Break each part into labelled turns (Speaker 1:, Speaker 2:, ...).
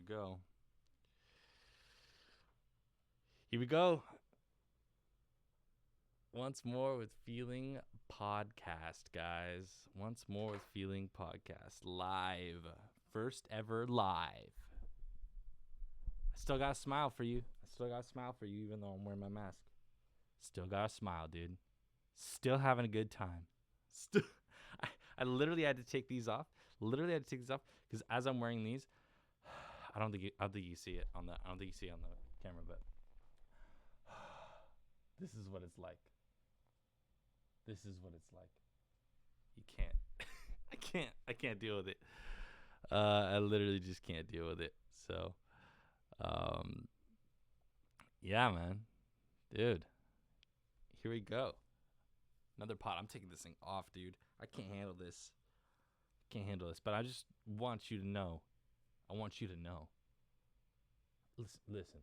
Speaker 1: we go. Here we go. Once more with Feeling Podcast, guys. Once more with Feeling Podcast. Live. First ever live. I still got a smile for you. Even though I'm wearing my mask. Still got a smile, dude. Still having a good time. Still, I literally had to take these off. Because as I'm wearing these, I don't think you see it on the camera, but this is what it's like. You can't. I can't deal with it. I literally just can't deal with it. So, yeah, man, dude. Here we go. Another pot. I'm taking this thing off, dude. I can't handle this. But I just want you to know. Listen.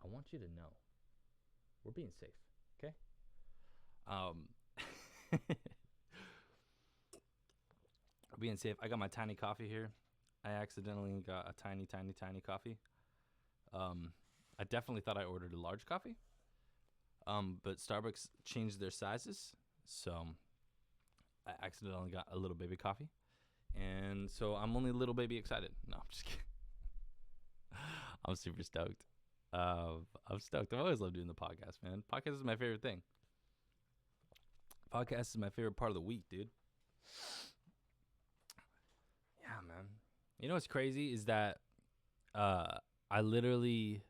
Speaker 1: I want you to know. We're being safe, okay? We're being safe. I got my tiny coffee here. I accidentally got a tiny coffee. I definitely thought I ordered a large coffee. But Starbucks changed their sizes, so I accidentally got a little baby coffee. And so I'm only a little baby excited. No, I'm just kidding. I'm super stoked. I'm stoked. I've always loved doing the podcast, man. Podcast is my favorite thing. Podcast is my favorite part of the week, dude. Yeah, man. You know what's crazy is that I literally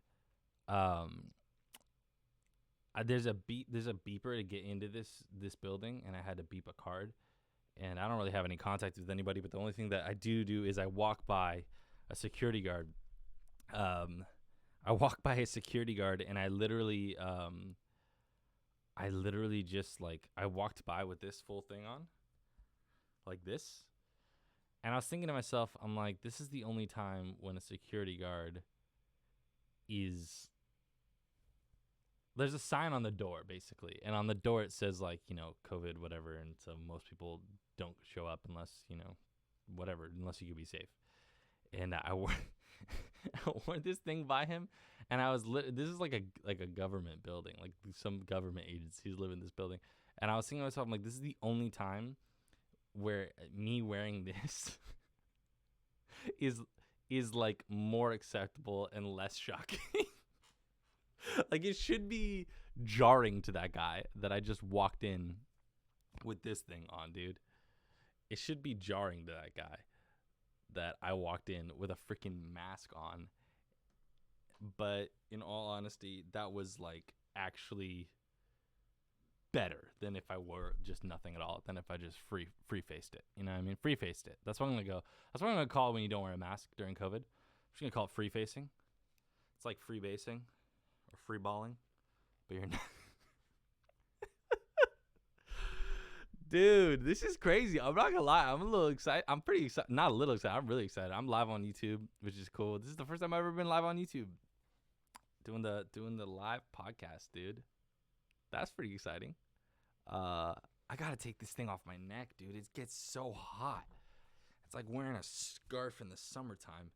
Speaker 1: there's a beeper to get into this building, and I had to beep a card. And I don't really have any contact with anybody, but the only thing that I do is I walk by a security guard. I walk by a security guard, and I literally just I walked by with this full thing on, like this. And I was thinking to myself, I'm like, this is the only time when a security guard is. There's a sign on the door, basically. And on the door, it says, COVID, whatever. And so most people don't show up unless, unless you could be safe. And I wore this thing by him. And I was this is like a government building, like some government agencies live in this building. And I was thinking to myself, I'm like, this is the only time where me wearing this is like more acceptable and less shocking. Like, it should be jarring to that guy that I just walked in with this thing on, dude. It should be jarring to that guy that I walked in with a freaking mask on. But in all honesty, that was actually better than if I wore just nothing at all, than if I just free-faced it. You know what I mean? Free-faced it. That's what I'm going to go. That's what I'm going to call it when you don't wear a mask during COVID. I'm just going to call it free-facing. It's like free-basing. Or free balling, but you're not. Dude, this is crazy. I'm not gonna lie. I'm a little excited. I'm pretty excited. Not a little excited. I'm really excited. I'm live on YouTube, which is cool. This is the first time I've ever been live on YouTube. Doing the live podcast, dude. That's pretty exciting. I gotta take this thing off my neck, dude. It gets so hot. It's like wearing a scarf in the summertime.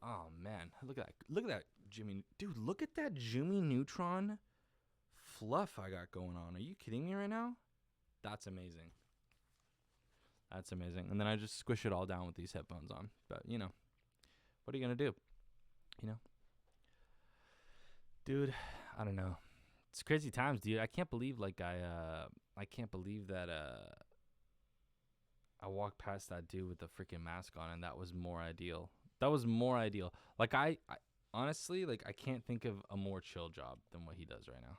Speaker 1: Oh man, look at that Jimmy, dude, look at that Jimmy Neutron fluff I got going on. Are you kidding me right now? That's amazing. And then I just squish it all down with these headphones on. But what are you gonna do? Dude, I don't know. It's crazy times, dude. I can't believe I can't believe that I walked past that dude with the freaking mask on, and that was more ideal. Like, I honestly, I can't think of a more chill job than what he does right now.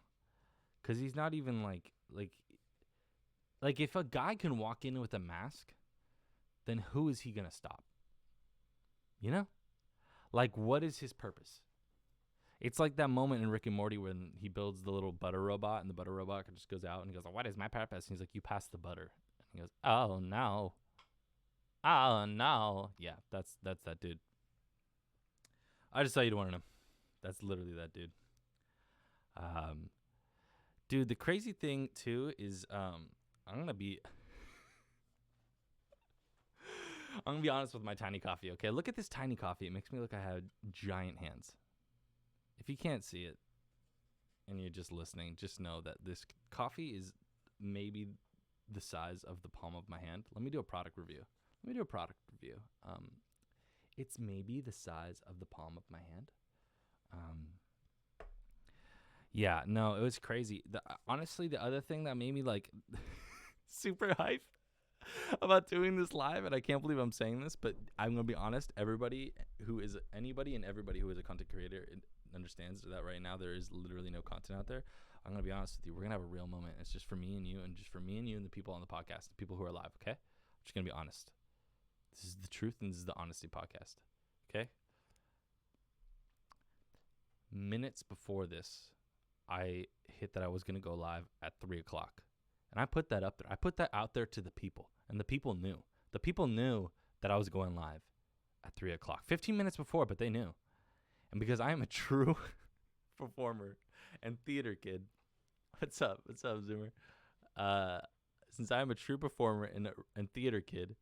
Speaker 1: Because he's not even like if a guy can walk in with a mask, then who is he going to stop? Like, what is his purpose? It's like that moment in Rick and Morty when he builds the little butter robot, and the butter robot just goes out and he goes, what is my purpose? And he's like, you pass the butter. And he goes, oh, no. Yeah, that's that dude. I just thought you'd want to know. That's literally that dude. Dude, the crazy thing too is I'm gonna be I'm gonna be honest with my tiny coffee. Okay, look at this tiny coffee. It makes me look. I have giant hands. If you can't see it and you're just listening, just know that this coffee is maybe the size of the palm of my hand. Let me do a product review. It's maybe the size of the palm of my hand. Yeah, no, it was crazy. Honestly, the other thing that made me like super hype about doing this live, and I can't believe I'm saying this, but I'm gonna be honest. Anybody who is a content creator understands that right now there is literally no content out there. I'm gonna be honest with you. We're gonna have a real moment. It's just for me and you, and the people on the podcast, the people who are live. Okay, I'm just gonna be honest. This is the truth, and this is the honesty podcast. Okay. Minutes before this, I hit that I was gonna go live at 3:00. And I put that up there. I put that out there to the people. And the people knew. The people knew that I was going live at 3:00. 15 minutes before, but they knew. And because I am a true performer and theater kid. What's up? What's up, Zoomer? Since I am a true performer and theater kid,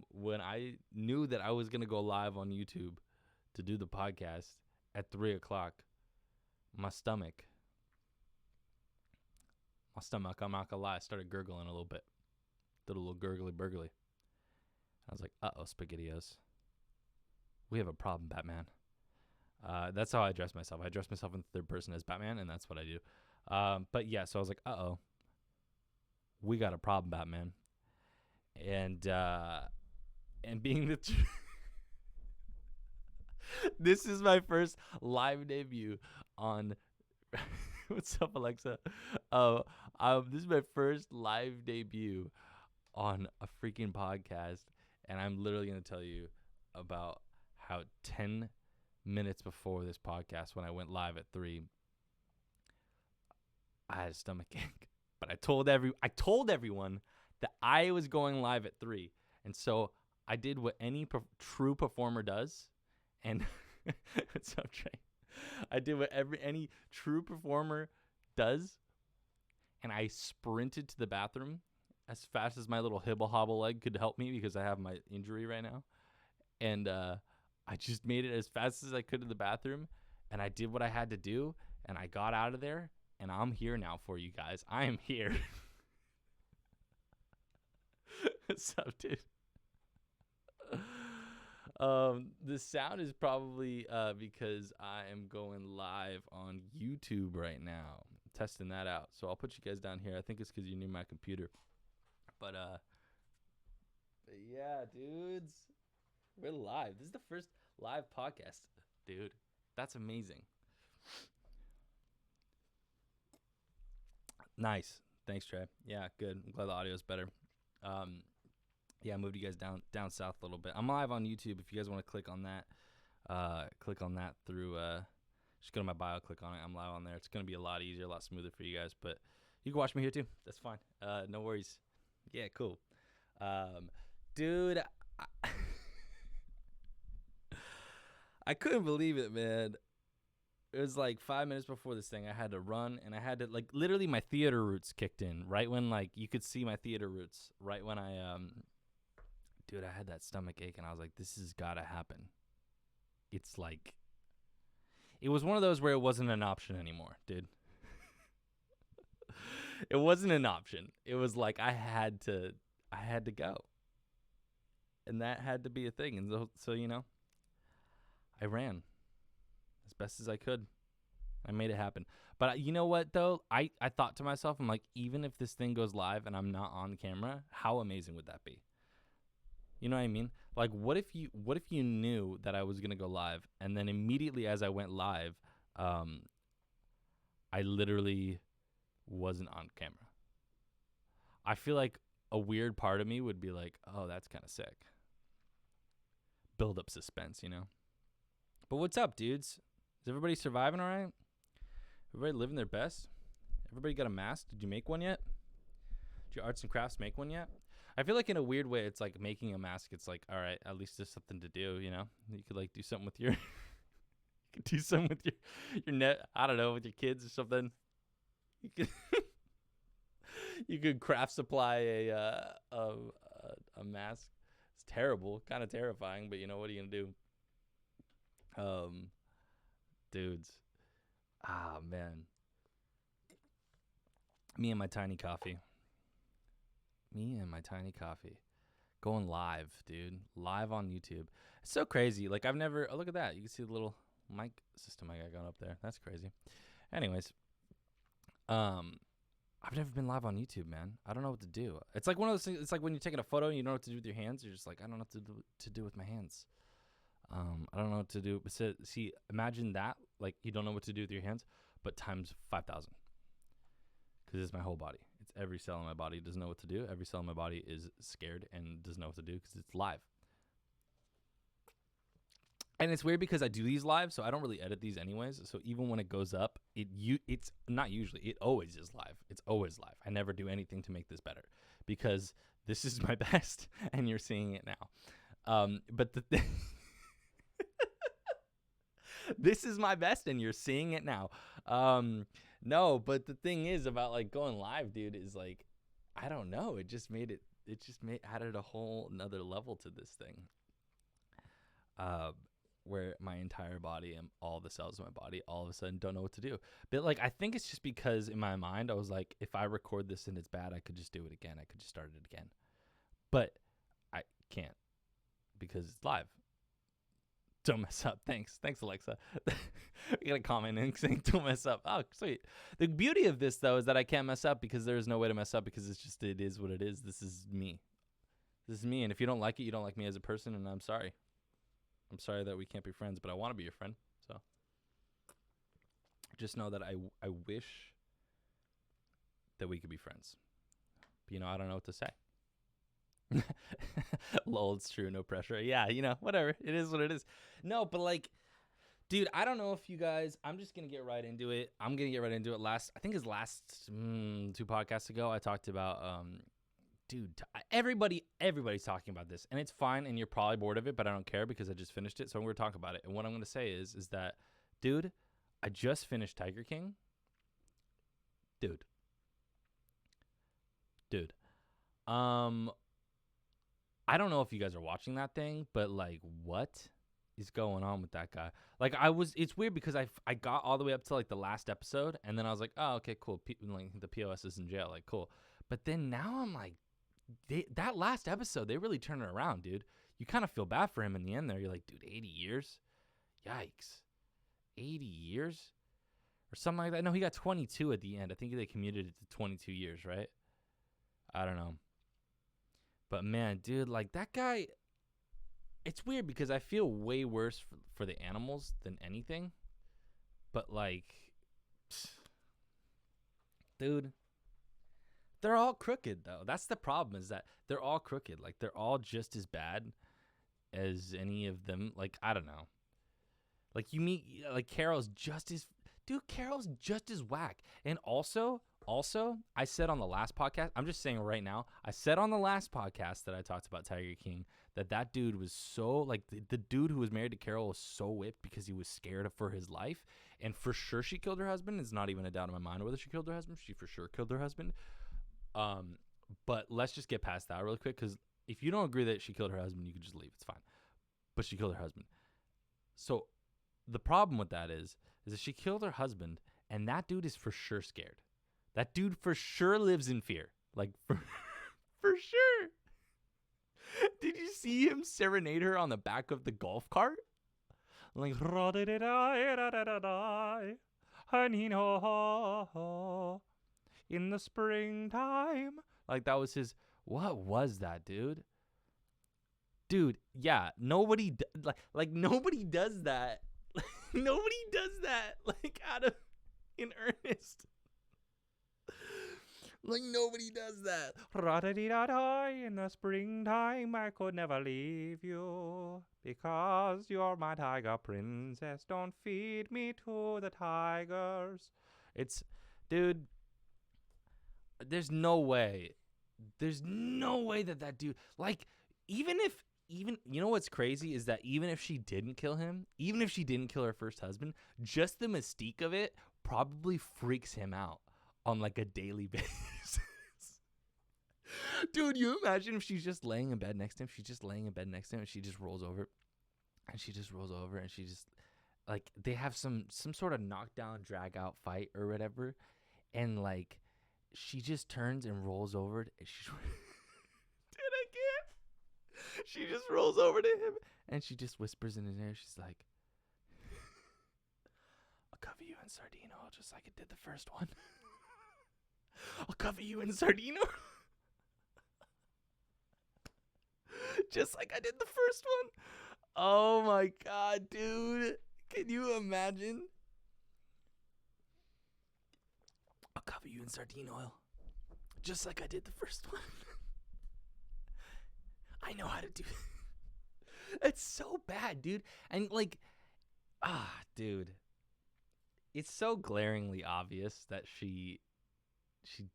Speaker 1: when I knew that I was going to go live on YouTube to do the podcast at 3:00, my stomach, I'm not gonna lie, I started gurgling a little bit. Did a little gurgly burgly. I was like, uh-oh, SpaghettiOs. We have a problem, Batman. That's how I address myself. I address myself in the third person as Batman, and that's what I do. But yeah, so I was like, uh-oh. We got a problem, Batman. And being the this is my first live debut on what's up, Alexa? This is my first live debut on a freaking podcast, and I'm literally going to tell you about how 10 minutes before this podcast, when I went live at 3, I had a stomach ache. But I told everyone that I was going live at 3, and so I did what any true performer does, and what's up, Trey? I did what any true performer does, and I sprinted to the bathroom as fast as my little hibble-hobble leg could help me because I have my injury right now. And I just made it as fast as I could to the bathroom, and I did what I had to do, and I got out of there, and I'm here now for you guys. I am here. What's up, dude? The sound is probably because I am going live on YouTube right now. I'm testing that out. So I'll put you guys down here. I think it's because you're near my computer. But yeah, dudes. We're live. This is the first live podcast, dude. That's amazing. Nice. Thanks, Trey. Yeah, good. I'm glad the audio is better. Yeah, I moved you guys down south a little bit. I'm live on YouTube. If you guys want to click on that through just go to my bio, click on it. I'm live on there. It's going to be a lot easier, a lot smoother for you guys, but you can watch me here too. That's fine. No worries. Yeah, cool. Dude, I couldn't believe it, man. It was like 5 minutes before this thing. I had to run, and I had to, like, literally my theater roots kicked in right when, like, you could see my theater roots right when dude, I had that stomach ache, and I was like, this has got to happen. It's like, it was one of those where it wasn't an option anymore, dude. It wasn't an option. It was like I had to go. And that had to be a thing. And so you know, I ran as best as I could. I made it happen. But you know what, though? I thought to myself, I'm like, even if this thing goes live and I'm not on camera, how amazing would that be? You know what I mean? Like, what if you knew that I was going to go live, and then immediately as I went live, I literally wasn't on camera? I feel like a weird part of me would be like, oh, that's kind of sick. Build up suspense, you know? But what's up, dudes? Is everybody surviving all right? Everybody living their best? Everybody got a mask? Did you make one yet? Did your arts and crafts make one yet? I feel like in a weird way, it's like making a mask. It's like, all right, at least there's something to do, you know? You could like do something with your, you could do something with your net. I don't know, with your kids or something. You could, you could craft supply a mask. It's terrible, kind of terrifying, but you know, what are you gonna do? Dudes. Ah, man. Me and my tiny coffee. Going live, dude. Live on YouTube. It's so crazy. Like, I've never... Oh, look at that. You can see the little mic system I got going up there. That's crazy. Anyways. I've never been live on YouTube, man. I don't know what to do. It's like one of those things. It's like when you're taking a photo and you don't know what to do with your hands. You're just like, I don't know what to do with my hands. I don't know what to do. See, imagine that. Like, you don't know what to do with your hands, but times 5,000. Because it's my whole body. It's every cell in my body doesn't know what to do. Every cell in my body is scared and doesn't know what to do because it's live. And it's weird because I do these live, so I don't really edit these anyways. So even when it goes up, it's not usually. It always is live. It's always live. I never do anything to make this better because this is my best, and you're seeing it now. But this is my best, and you're seeing it now. No, but the thing is about like going live, dude, is like, I don't know. It just added a whole another level to this thing. Where my entire body and all the cells in my body all of a sudden don't know what to do. But like, I think it's just because in my mind, I was like, if I record this and it's bad, I could just do it again. I could just start it again. But I can't because it's live. Don't mess up. Thanks, Alexa. You got a comment in saying don't mess up. Oh, sweet. The beauty of this, though, is that I can't mess up because there's no way to mess up because it is what it is. This is me. And if you don't like it, you don't like me as a person, and I'm sorry. I'm sorry that we can't be friends, but I want to be your friend. So just know that I wish that we could be friends. But, I don't know what to say. Lol, it's true. No pressure. Yeah, whatever. It is what it is. No, but like, dude, I don't know if you guys, I'm just going to get right into it. I think his last 2 podcasts ago, I talked about, dude, everybody's talking about this, and it's fine, and you're probably bored of it, but I don't care because I just finished it, so I'm going to talk about it. And what I'm going to say is that, dude, I just finished Tiger King. Dude. I don't know if you guys are watching that thing, but like, what is going on with that guy? Like, it's weird because I got all the way up to like the last episode, and then I was like, oh, okay, cool. Like, the POS is in jail, like, cool. But then now I'm like, that last episode, they really turned it around, dude. You kind of feel bad for him in the end there. You're like, dude, 80 years? Yikes. 80 years? Or something like that. No, he got 22 at the end. I think they commuted it to 22 years, right? I don't know. But man, dude, like that guy, it's weird because I feel way worse for the animals than anything. But like, dude, they're all crooked though. That's the problem, is that they're all crooked. Like, they're all just as bad as any of them. Like, I don't know. Like, you meet, like, Carol's just as whack. And also, I said on the last podcast, I'm just saying right now, I said on the last podcast that I talked about Tiger King, that dude was so, like, the dude who was married to Carol was so whipped because he was scared for his life. And for sure she killed her husband. It's not even a doubt in my mind whether she killed her husband. She for sure killed her husband. But let's just get past that really quick, because if you don't agree that she killed her husband, you can just leave. It's fine. But she killed her husband. So the problem with that is that she killed her husband, and that dude is for sure scared. That dude for sure lives in fear. Like, for sure. Did you see him serenade her on the back of the golf cart? Like, in the springtime. Like, that was his. What was that, dude? Dude, yeah, nobody nobody does that. Nobody does that, like, out of in earnest. Like, nobody does that. In the springtime, I could never leave you, because you're my tiger princess. Don't feed me to the tigers. It's, dude, there's no way that dude, like, even, you know what's crazy is that even if she didn't kill him, even if she didn't kill her first husband, just the mystique of it probably freaks him out on like a daily basis. Dude, you imagine if she's just laying in bed next to him. She's just laying in bed next to him, and she just rolls over, and she just rolls over, and she just like they have some sort of knockdown, drag out fight or whatever, and like she just turns and rolls over, and she's dude, I can't. She just rolls over to him, and she just whispers in his ear. She's like, "I'll cover you in sardine oil, just like I did the first one. I'll cover you in sardine oil." Just like I did the first one. Oh my god, dude. Can you imagine? I'll cover you in sardine oil. Just like I did the first one. I know how to do it. It's so bad, dude. And like, dude. It's so glaringly obvious that she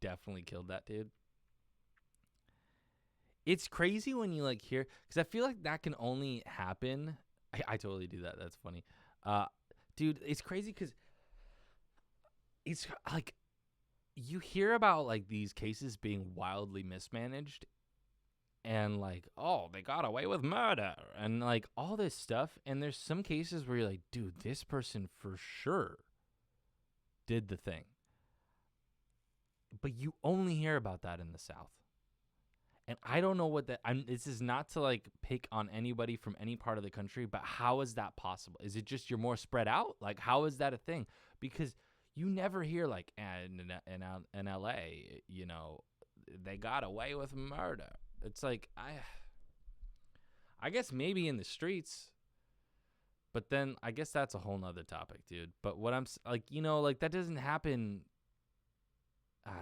Speaker 1: definitely killed that dude. It's crazy when you like hear, because I feel like that can only happen. I totally do that. That's funny. Dude, it's crazy because it's like you hear about like these cases being wildly mismanaged and like, oh, they got away with murder and like all this stuff. And there's some cases where you're like, dude, this person for sure did the thing. But you only hear about that in the South. And I don't know what that. This is not to like pick on anybody from any part of the country, but how is that possible? Is it just you're more spread out? Like, how is that a thing? Because you never hear like in L.A., you know, they got away with murder. It's like I guess maybe in the streets, but then I guess that's a whole nother topic, dude. But what I'm like, you know, like that doesn't happen. I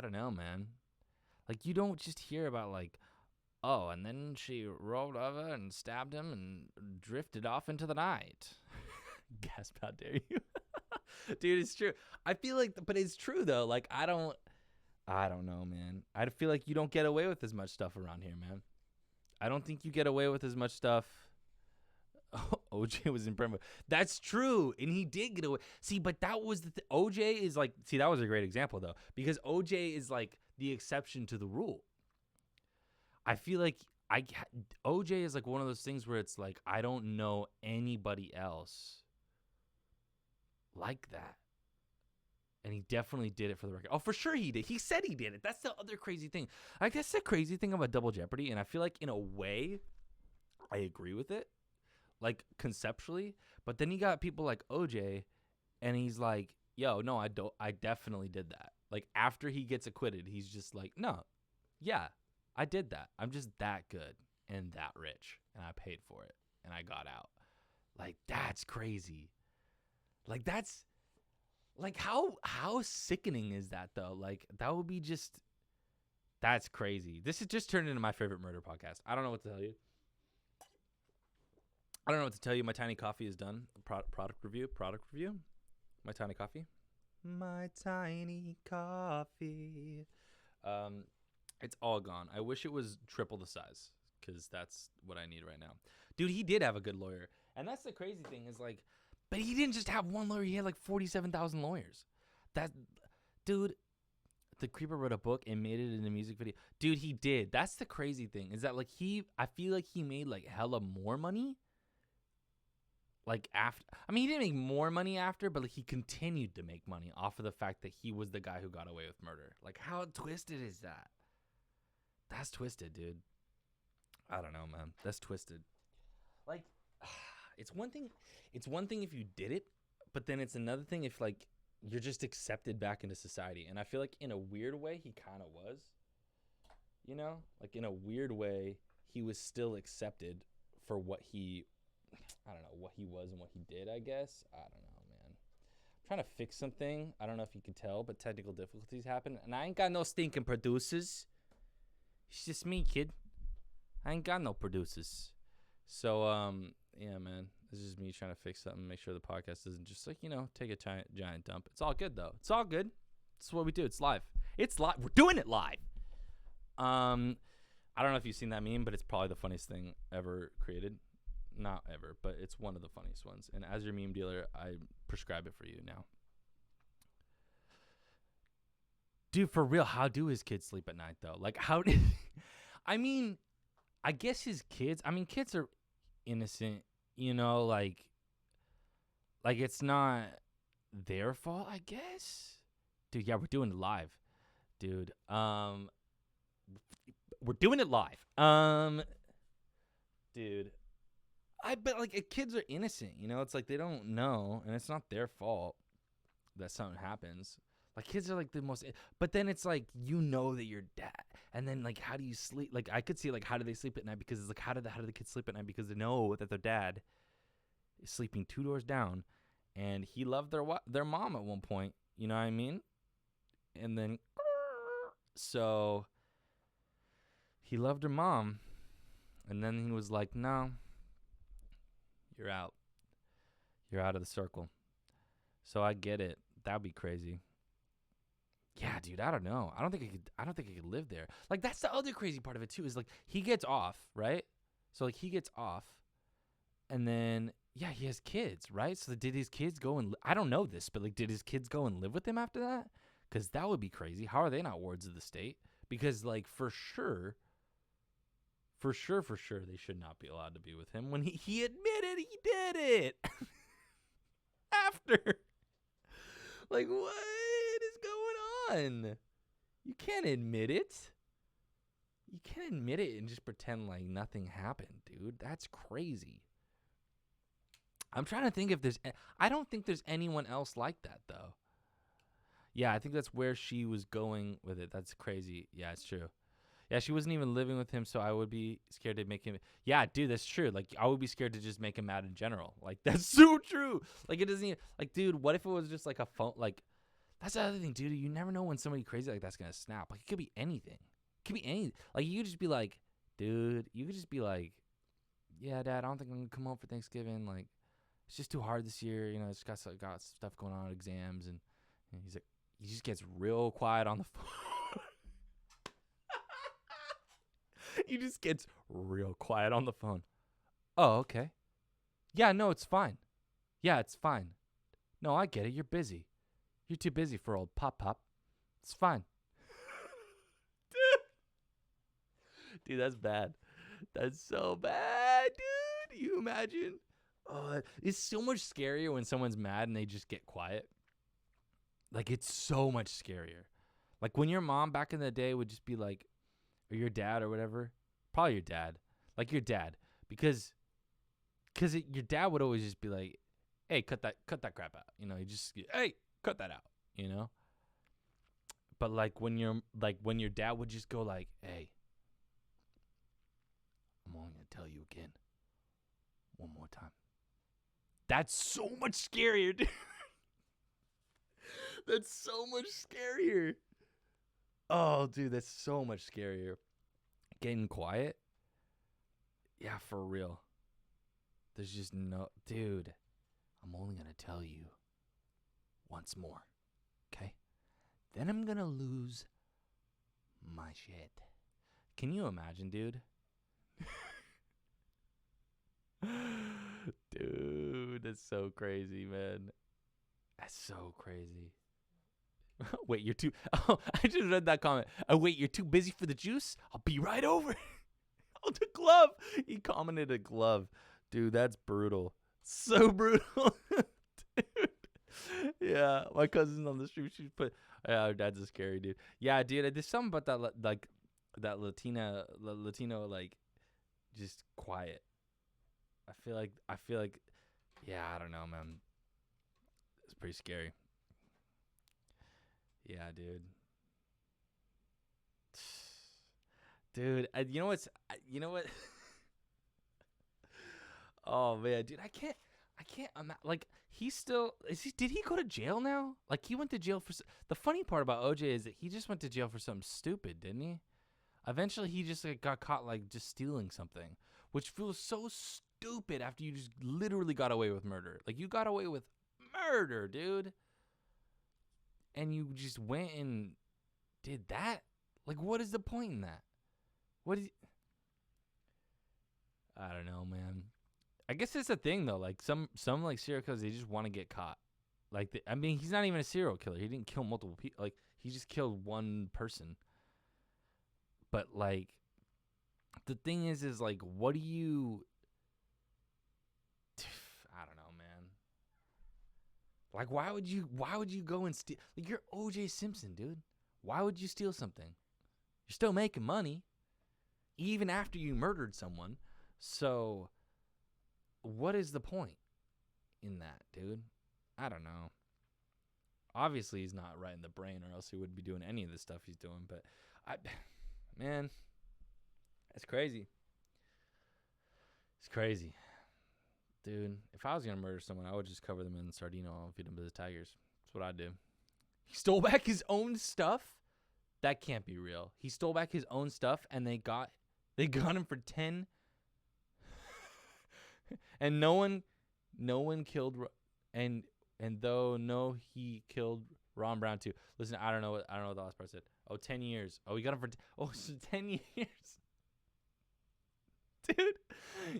Speaker 1: don't know, man. Like, you don't just hear about, like, oh, and then she rolled over and stabbed him and drifted off into the night. Gasp, how dare you? Dude, it's true. I feel like, but it's true, though. Like, I don't know, man. I feel like you don't get away with as much stuff around here, man. I don't think you get away with as much stuff. OJ was in Brentwood. That's true. And he did get away. See, but that was the OJ is like, see, that was a great example, though, because OJ is like the exception to the rule. I feel like OJ is like one of those things where it's like, I don't know anybody else like that. And he definitely did it for the record. Oh, for sure he did. He said he did it. That's the other crazy thing. Like, that's the crazy thing about Double Jeopardy. And I feel like in a way, I agree with it. Like conceptually, but then you got people like OJ, and he's like, "Yo, no, I definitely did that." Like after he gets acquitted, he's just like, "No, yeah, I did that. I'm just that good and that rich, and I paid for it, and I got out." Like that's crazy. Like that's like how sickening is that though? Like that would be just that's crazy. This has just turned into my favorite murder podcast. I don't know what to tell you. My tiny coffee is done. Product review. My tiny coffee. It's all gone. I wish it was triple the size because that's what I need right now. Dude, he did have a good lawyer. And that's the crazy thing is like, but he didn't just have one lawyer. He had like 47,000 lawyers. Dude, the Creeper wrote a book and made it in a music video. Dude, he did. That's the crazy thing is that like I feel like he made like hella more money. Like after, I mean, he didn't make more money after, but like he continued to make money off of the fact that he was the guy who got away with murder. Like how twisted is that? That's twisted, dude. I don't know, man. That's twisted. Like, it's one thing if you did it, but then it's another thing if like you're just accepted back into society. And I feel like in a weird way, he kind of was. You know, like in a weird way, he was still accepted for what he. I don't know what he was and what he did, I guess. I don't know, man. I'm trying to fix something. I don't know if you can tell, but technical difficulties happen. And I ain't got no stinking producers. It's just me, kid. I ain't got no producers. So, yeah, man. This is me trying to fix something, make sure the podcast doesn't just, like, you know, take a giant dump. It's all good, though. It's all good. It's what we do. It's live. It's live. We're doing it live. I don't know if you've seen that meme, but it's probably the funniest thing ever created. Not ever, but it's one of the funniest ones. And as your meme dealer, I prescribe it for you now. Dude, for real, how do his kids sleep at night though? Like, how did? I mean, I guess his kids. I mean, kids are innocent, you know. Like it's not their fault, I guess. Dude, yeah, we're doing it live, dude. We're doing it live. Dude, I bet like kids are innocent, you know. It's like they don't know, and it's not their fault that something happens. Like kids are like the most, but then it's like you know that you're dad, and then like how do you sleep? Like I could see like how do they sleep at night because it's like how do the kids sleep at night because they know that their dad is sleeping 2 doors down, and he loved their mom at one point. You know what I mean? And then so he loved her mom, and then he was like, no, you're out. You're out of the circle. So I get it. That'd be crazy. Yeah, dude, I don't know. I don't think I could live there. Like that's the other crazy part of it too is like he gets off, right? So like he gets off and then yeah, he has kids, right? So did his kids go and I don't know this, but like did his kids go and live with him after that? Cuz that would be crazy. How are they not wards of the state? Because like for sure they should not be allowed to be with him when he admitted he did it. After. Like, what is going on? You can't admit it. You can't admit it and just pretend like nothing happened, dude. That's crazy. I'm trying to think if I don't think there's anyone else like that, though. Yeah, I think that's where she was going with it. That's crazy. Yeah, it's true. Yeah, she wasn't even living with him, so I would be scared to make him. Yeah, dude, that's true. Like, I would be scared to just make him mad in general. Like, that's so true. Like, it doesn't even. Like, dude, what if it was just like a phone? Like, that's the other thing, dude. You never know when somebody crazy like that's gonna snap. Like, it could be anything. It could be anything. Like, you could just be like, dude. You could just be like, yeah, Dad, I don't think I'm gonna come home for Thanksgiving. Like, it's just too hard this year. You know, it's got stuff going on, exams, and he's like, he just gets real quiet on the phone. He just gets real quiet on the phone. Oh, okay. Yeah, no, it's fine. Yeah, it's fine. No, I get it. You're busy. You're too busy for old Pop. It's fine. Dude, that's bad. That's so bad, dude. You imagine? Oh, it's so much scarier when someone's mad and they just get quiet. Like, it's so much scarier. Like, when your mom back in the day would just be like, or your dad or whatever, probably your dad, like your dad, because your dad would always just be like, hey, cut that crap out, you know, hey, cut that out, you know. But like when your dad would just go like, hey, I'm only gonna tell you again one more time. That's so much scarier, dude. That's so much scarier. Oh, dude, that's so much scarier. Getting quiet? Yeah, for real. There's just no... Dude, I'm only going to tell you once more, okay? Then I'm going to lose my shit. Can you imagine, dude? Dude, that's so crazy, man. That's so crazy. Wait, you're too... Oh, I just read that comment. Oh, wait, you're too busy for the juice? I'll be right over. Oh, the glove. He commented a glove. Dude, that's brutal. So brutal. Dude. Yeah, my cousin's on the street. She put... Yeah, her dad's a scary dude. Yeah, dude, there's something about that, like, that Latino, like, just quiet. I feel like... Yeah, I don't know, man. It's pretty scary. Yeah, dude. Dude, you know what? Oh man, dude, I can't. Like, did he go to jail now? Like, he went to jail for. The funny part about OJ is that he just went to jail for something stupid, didn't he? Eventually, he just got caught like just stealing something, which feels so stupid after you just literally got away with murder. Like, you got away with murder, dude. And you just went and did that? Like, what is the point in that? I don't know, man. I guess it's a thing, though. Like, some like serial killers, they just want to get caught. Like, I mean, he's not even a serial killer. He didn't kill multiple people. Like, He just killed one person. But like, the thing is like, what do you? I don't know, man. Like, why would you go and steal? Like, you're O.J. Simpson, dude. Why would you steal something? You're still making money, even after you murdered someone. So, what is the point in that, dude? I don't know. Obviously, he's not right in the brain, or else he wouldn't be doing any of the stuff he's doing. But, man, that's crazy. It's crazy. Dude, if I was going to murder someone, I would just cover them in Sardino and feed them to the tigers. That's what I'd do. He stole back his own stuff? That can't be real. He stole back his own stuff, and they got him for 10. And no one killed, and though no, he killed Ron Brown too. Listen, I don't know what the last part said. 10 years. Oh, we got him for so 10 years. Dude,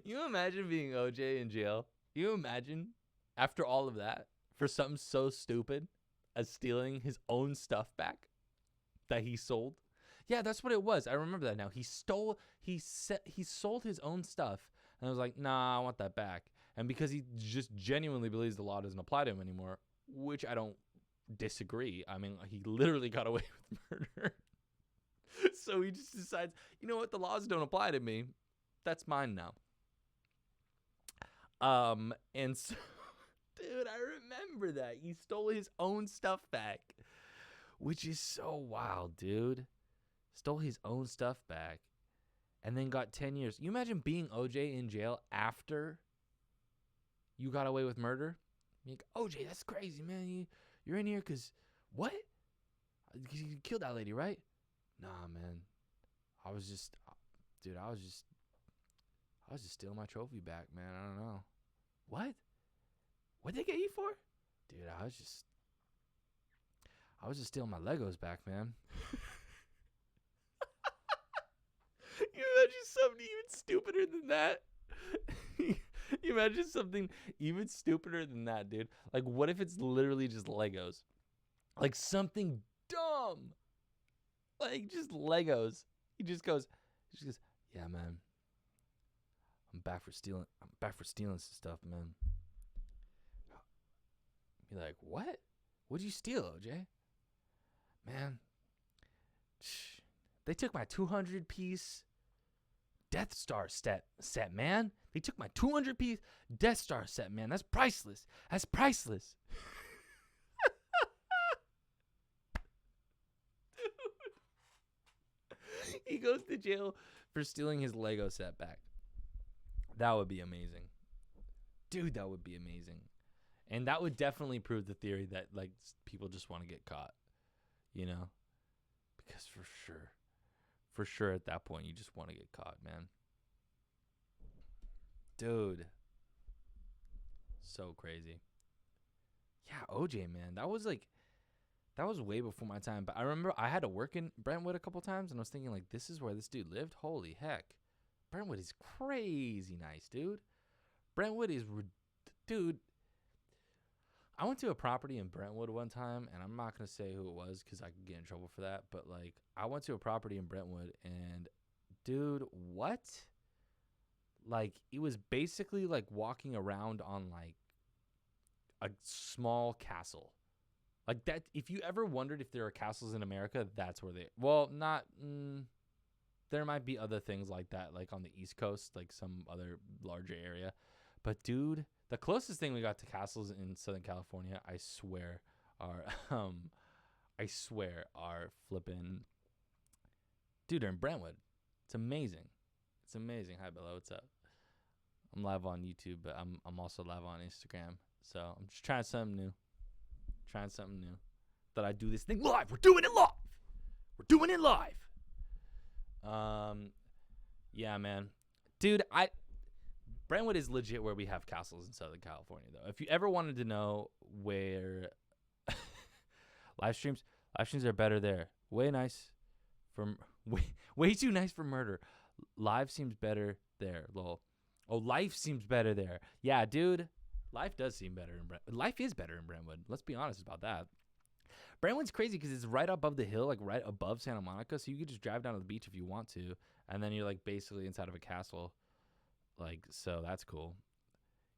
Speaker 1: you imagine being OJ in jail? You imagine after all of that for something so stupid as stealing his own stuff back that he sold? Yeah, that's what it was. I remember that now. He sold his own stuff, and I was like, nah, I want that back. And because he just genuinely believes the law doesn't apply to him anymore, which I don't disagree. I mean, he literally got away with murder. So he just decides, you know what, the laws don't apply to me. That's mine now. And so, dude, I remember that. He stole his own stuff back, which is so wild, dude. Stole his own stuff back and then got 10 years. You imagine being OJ in jail after you got away with murder? You're like, OJ, that's crazy, man. You're in here because what? You killed that lady, right? Nah, man. I was just stealing my trophy back, man. I don't know. What? What'd they get you for? Dude, I was just stealing my Legos back, man. You imagine something even stupider than that? You imagine something even stupider than that, dude? Like, what if it's literally just Legos? Like, something dumb. Like, just Legos. He just goes, yeah, man. I'm back for stealing some stuff, man. You're like, what? What'd you steal, OJ? Man, they took my 200-piece Death Star set, man. They took my 200-piece Death Star set, man. That's priceless. That's priceless. Dude. He goes to jail for stealing his Lego set back. That would be amazing. Dude, that would be amazing. And that would definitely prove the theory that, like, people just want to get caught, you know? Because for sure at that point, you just want to get caught, man. Dude. So crazy. Yeah, OJ, man. That was way before my time. But I remember I had to work in Brentwood a couple times, and I was thinking, like, this is where this dude lived? Holy heck. Brentwood is crazy nice, dude. Brentwood is... Dude... I went to a property in Brentwood one time, and I'm not going to say who it was because I could get in trouble for that. But, like, I went to a property in Brentwood, and, dude, what? Like, it was basically like walking around on, like, a small castle. Like, that, if you ever wondered if there are castles in America, that's where they... Well, not... there might be other things like that, like on the East Coast, like some other larger area. But, dude... The closest thing we got to castles in Southern California, I swear, are flipping, dude, they're in Brentwood. It's amazing. It's amazing. Hi, Bella. What's up? I'm live on YouTube, but I'm also live on Instagram. So I'm just trying something new. That I do this thing live. We're doing it live. Yeah, man, dude, Brentwood is legit where we have castles in Southern California, though. If you ever wanted to know where live streams are better there. Way too nice for murder. Live seems better there. Lol. Oh, life seems better there. Yeah, dude. Life does seem better in Brentwood. Life is better in Brentwood. Let's be honest about that. Brentwood's crazy because it's right above the hill, like right above Santa Monica. So you could just drive down to the beach if you want to, and then you're like basically inside of a castle. Like, so that's cool.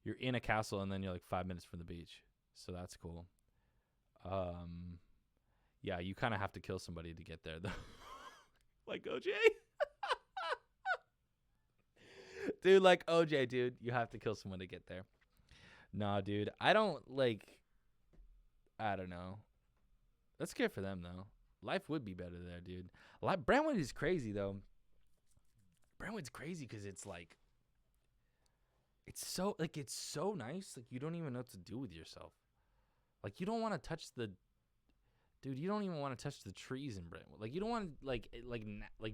Speaker 1: You're in a castle, and then you're like 5 minutes from the beach. So that's cool. Yeah, you kind of have to kill somebody to get there, though. Like OJ. Dude, like OJ, dude. You have to kill someone to get there. Nah, dude. I don't know. That's scared for them, though. Life would be better there, dude. Brentwood is crazy, though. Brentwood's crazy because it's like, it's so nice. Like, you don't even know what to do with yourself. Like, you don't want to touch dude, you don't even want to touch the trees in Brentwood. Like, you don't want like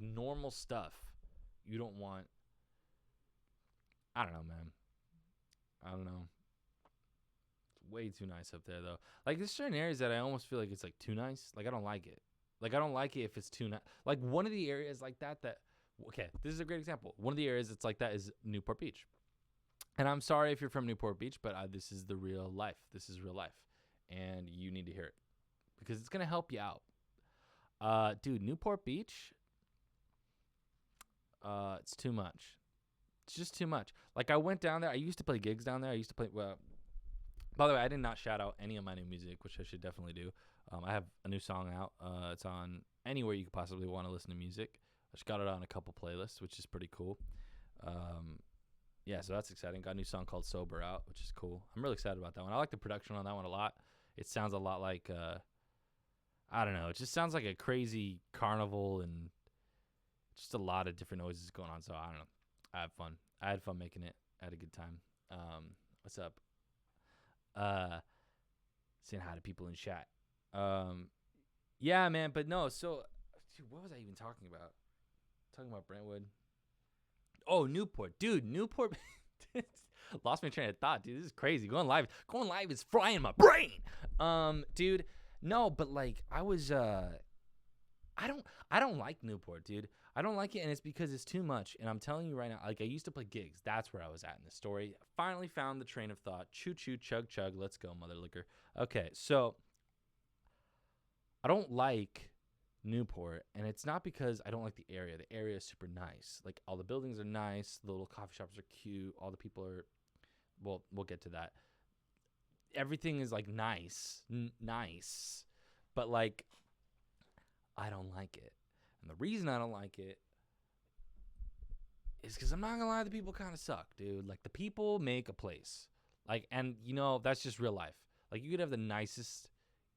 Speaker 1: normal stuff. You don't want. I don't know, man. I don't know. It's way too nice up there, though. Like, there's certain areas that I almost feel like it's like too nice. Like, I don't like it. Like, I don't like it if it's too nice. Like, one of the areas like that. Okay, this is a great example. One of the areas that's like that is Newport Beach. And I'm sorry if you're from Newport Beach, but this is the real life. This is real life, and you need to hear it because it's gonna help you out. Dude, Newport Beach. It's too much. It's just too much. Like, I went down there. I used to play gigs down there. By the way, I did not shout out any of my new music, which I should definitely do. I have a new song out. It's on anywhere you could possibly want to listen to music. I just got it on a couple playlists, which is pretty cool. Yeah, so that's exciting. Got a new song called Sober out, which is cool. I'm really excited about that one. I like the production on that one a lot. It sounds a lot like, I don't know. It just sounds like a crazy carnival and just a lot of different noises going on. So, I don't know. I had fun making it. I had a good time. What's up? Saying hi to people in chat. Yeah, man. But no, so, dude, what was I even talking about? Talking about Brentwood. Oh, Newport. Dude, Newport. Lost my train of thought, dude. This is crazy. Going live is frying my brain. Dude, no, but like I was I don't like Newport, dude. I don't like it, and it's because it's too much. And I'm telling you right now, like, I used to play gigs. That's where I was at in the story. Finally found the train of thought. Choo choo, chug chug. Let's go, mother liquor. Okay, so I don't like Newport, and it's not because I don't like the area. The area is super nice. Like, all the buildings are nice. The little coffee shops are cute. All the people are, well, we'll get to that. Everything is like nice, but like, I don't like it. And the reason I don't like it is because I'm not gonna lie, the people kind of suck, dude. Like, the people make a place. Like, and you know, that's just real life. Like, you could have the nicest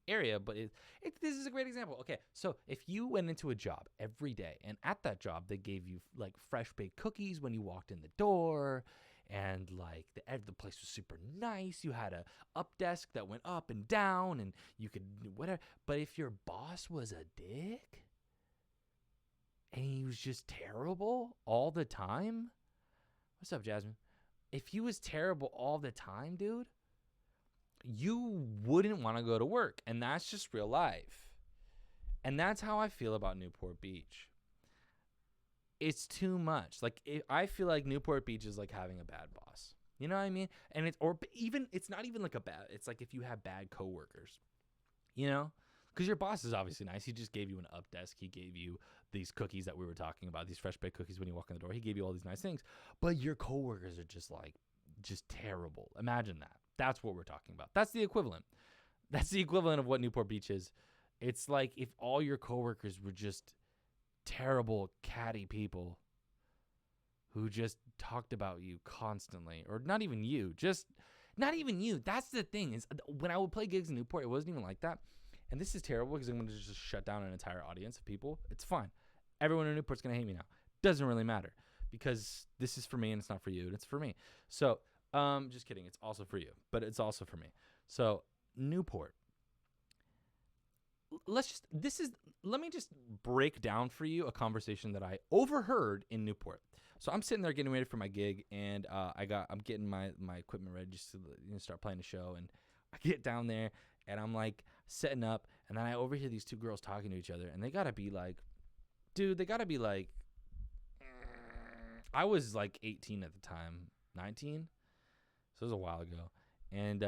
Speaker 1: area, but this is a great example. Okay, so if you went into a job every day, and at that job they gave you like fresh baked cookies when you walked in the door, and like the place was super nice, you had a up desk that went up and down, and you could whatever. But if your boss was a dick and he was just terrible all the time, what's up, Jasmine? If he was terrible all the time, dude, you wouldn't want to go to work. And that's just real life. And that's how I feel about Newport Beach. It's too much. Like, I feel like Newport Beach is like having a bad boss. You know what I mean? And it's not even like it's like if you have bad coworkers, you know? Because your boss is obviously nice. He just gave you an up desk. He gave you these cookies that we were talking about, these fresh baked cookies when you walk in the door. He gave you all these nice things. But your coworkers are just terrible. Imagine that. That's what we're talking about. That's the equivalent. That's the equivalent of what Newport Beach is. It's like if all your coworkers were just terrible, catty people who just talked about you constantly. Or not even you. That's the thing. Is when I would play gigs in Newport, it wasn't even like that. And this is terrible because I'm going to just shut down an entire audience of people. It's fine. Everyone in Newport's going to hate me now. Doesn't really matter because this is for me and it's not for you. And it's for me. So, just kidding. It's also for you, but it's also for me. So, Newport. Let me just break down for you a conversation that I overheard in Newport. So I'm sitting there getting ready for my gig, and I'm getting my equipment ready just to start playing the show. And I get down there, and I'm like setting up, and then I overhear these two girls talking to each other, and they gotta be like, I was like 18 at the time, 19, so it was a while ago, and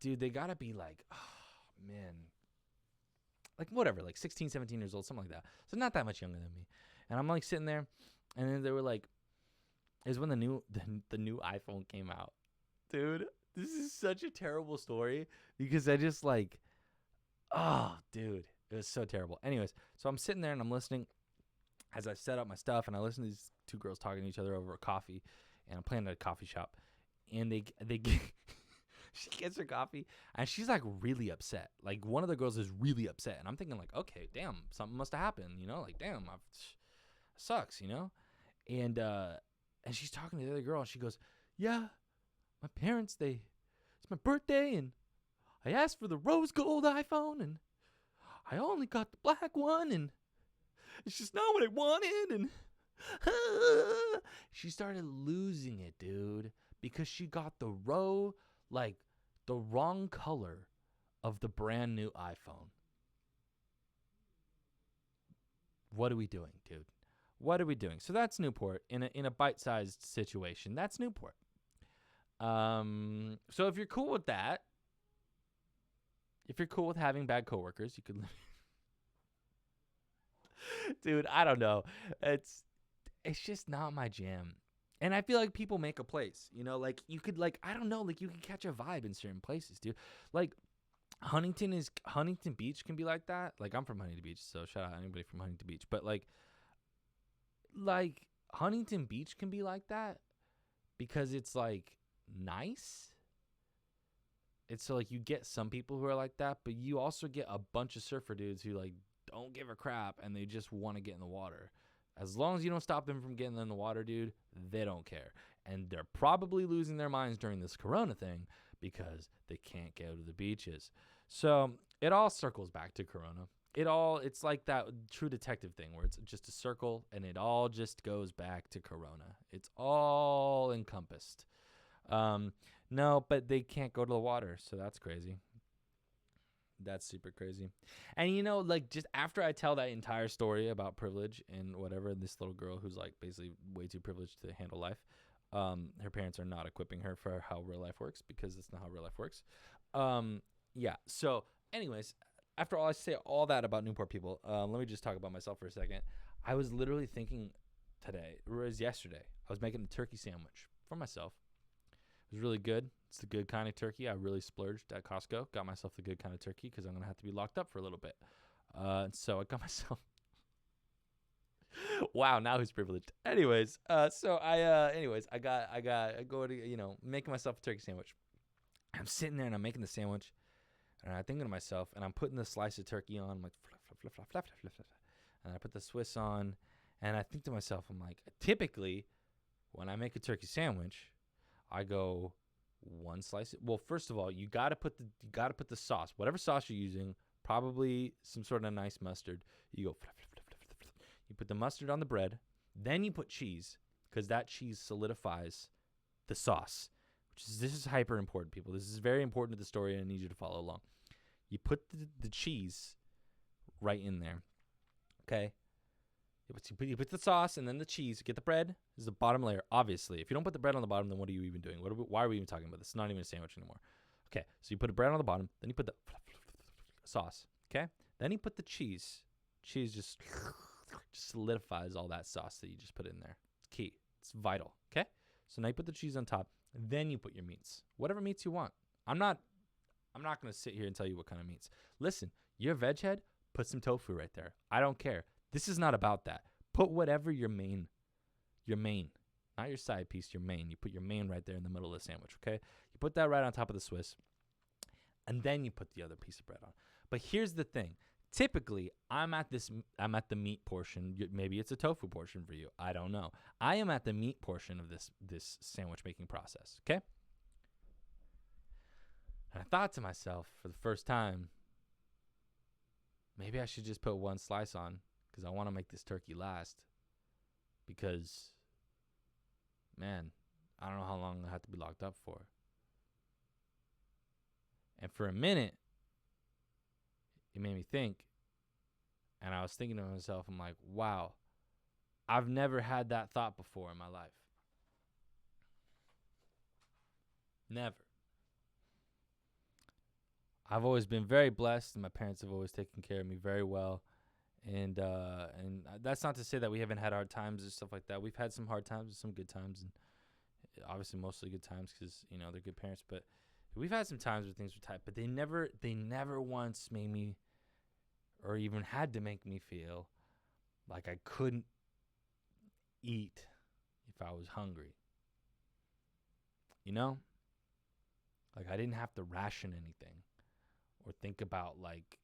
Speaker 1: dude, they gotta be like, oh man, like whatever, like 16, 17 years old, something like that. So not that much younger than me. And I'm like sitting there, and then they were like, it was when the new iPhone came out. Dude, this is such a terrible story because I just like, oh, dude, it was so terrible. Anyways, so I'm sitting there and I'm listening as I set up my stuff, and I listen to these two girls talking to each other over a coffee, and I'm playing at a coffee shop, and they get, she gets her coffee, and she's like really upset. Like one of the girls is really upset, and I'm thinking like, okay, damn, something must have happened, you know, like damn, sucks, you know, and she's talking to the other girl, and she goes, yeah, my parents, it's my birthday, and I asked for the rose gold iPhone, and I only got the black one, and it's just not what I wanted, and she started losing it, dude, because she got the wrong color of the brand new iPhone. What are we doing, dude? What are we doing? So that's Newport in a bite-sized situation. That's Newport. So if you're cool with that, if you're cool with having bad coworkers, you could live. Dude, I don't know. It's just not my jam. And I feel like people make a place, you know, like you could like, I don't know, like you can catch a vibe in certain places, dude. Like Huntington Beach can be like that. Like I'm from Huntington Beach, so shout out anybody from Huntington Beach. But like Huntington Beach can be like that because it's like nice. It's so like you get some people who are like that, but you also get a bunch of surfer dudes who like don't give a crap and they just want to get in the water. As long as you don't stop them from getting in the water, dude, they don't care. And they're probably losing their minds during this corona thing because they can't go to the beaches. So it all circles back to corona. It's like that True Detective thing where it's just a circle and it all just goes back to corona. It's all encompassed. No, but they can't go to the water, so that's crazy. That's super crazy. And you know, like just after I tell that entire story about privilege and whatever, this little girl who's like basically way too privileged to handle life, her parents are not equipping her for how real life works because that's not how real life works. Yeah. So anyways, after all I say all that about Newport people, let me just talk about myself for a second. I was literally thinking today, or it was yesterday, I was making a turkey sandwich for myself. It was really good. It's the good kind of turkey. I really splurged at Costco. Got myself the good kind of turkey because I'm going to have to be locked up for a little bit. So I got myself... Wow, now who's privileged? Anyways, I go to, you know, making myself a turkey sandwich. I'm sitting there and I'm making the sandwich. And I'm thinking to myself, and I'm putting the slice of turkey on. I'm like, flap, flap, flap, flap, flap, flap. And I put the Swiss on. And I think to myself, I'm like, typically, when I make a turkey sandwich, I go one slice. Well, first of all, you gotta put the sauce, whatever sauce you're using, probably some sort of nice mustard. You go, you put the mustard on the bread, then you put cheese because that cheese solidifies the sauce. This is hyper important, people. This is very important to the story, and I need you to follow along. You put the cheese right in there, okay? You put the sauce and then the cheese. You get the bread. This is the bottom layer, obviously. If you don't put the bread on the bottom, then what are you even doing? Why are we even talking about this? It's not even a sandwich anymore. Okay, so you put the bread on the bottom. Then you put the sauce, okay? Then you put the cheese. Cheese just solidifies all that sauce that you just put in there. It's key. It's vital, okay? So now you put the cheese on top. Then you put your meats. Whatever meats you want. I'm not going to sit here and tell you what kind of meats. Listen, you're a veg head, put some tofu right there. I don't care. This is not about that. Put whatever your main, not your side piece, your main. You put your main right there in the middle of the sandwich, okay? You put that right on top of the Swiss, and then you put the other piece of bread on. But here's the thing. Typically, I'm at the meat portion. Maybe it's a tofu portion for you. I don't know. I am at the meat portion of this sandwich making process, okay? And I thought to myself for the first time, maybe I should just put one slice on because I want to make this turkey last. Because, man, I don't know how long I have to be locked up for. And for a minute, it made me think. And I was thinking to myself, I'm like, wow, I've never had that thought before in my life. Never. I've always been very blessed, and my parents have always taken care of me very well. And that's not to say that we haven't had hard times and stuff like that. We've had some hard times and some good times, and obviously mostly good times because they're good parents. But we've had some times where things were tight, but they never once made me, or even had to make me feel like I couldn't eat if I was hungry. Like I didn't have to ration anything or think about like